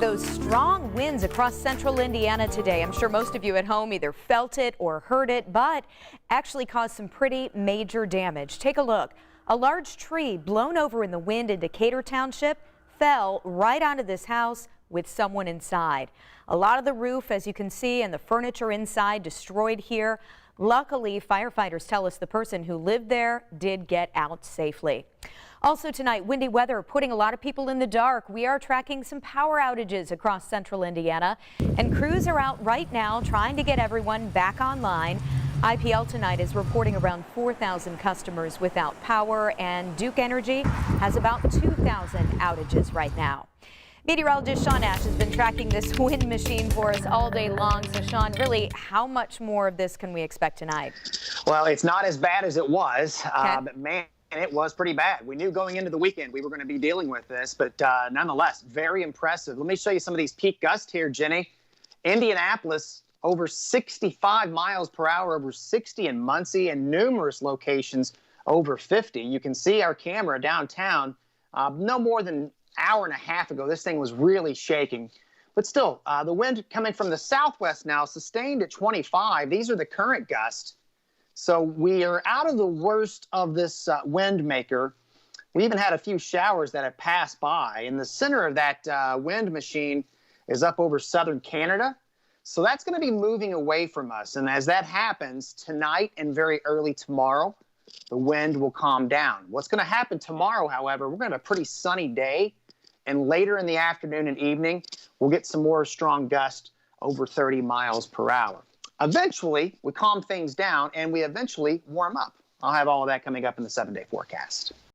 those strong winds across central Indiana today. I'm sure most of you at home either felt it or heard it, but actually caused some pretty major damage. Take a look. A large tree blown over in the wind in Decatur Township fell right onto this house with someone inside. A lot of the roof, as you can see, and the furniture inside destroyed here. Luckily, firefighters tell us the person who lived there did get out safely. Also tonight, windy weather putting a lot of people in the dark. We are tracking some power outages across central Indiana, and crews are out right now trying to get everyone back online. IPL tonight is reporting around 4,000 customers without power, and Duke Energy has about 2,000 outages right now. Meteorologist Sean Ash has been tracking this wind machine for us all day long. So, Sean, really, how much more of this can we expect tonight? Well, it's not as bad as it was, Okay. but man, it was pretty bad. We knew going into the weekend we were going to be dealing with this, but nonetheless, very impressive. Let me show you some of these peak gusts here, Jenny. Indianapolis, over 65 miles per hour, over 60 in Muncie, and numerous locations over 50. You can see our camera downtown. No more than hour and a half ago, this thing was really shaking. But still, the wind coming from the southwest now, sustained at 25. These are the current gusts. So we are out of the worst of this wind maker. We even had a few showers that have passed by. In the center of that wind machine is up over southern Canada. So that's going to be moving away from us. And as that happens tonight and very early tomorrow, the wind will calm down. What's going to happen tomorrow, however, we're going to have a pretty sunny day. And later in the afternoon and evening, we'll get some more strong gusts over 30 miles per hour. Eventually, we calm things down and we eventually warm up. I'll have all of that coming up in the 7-day forecast.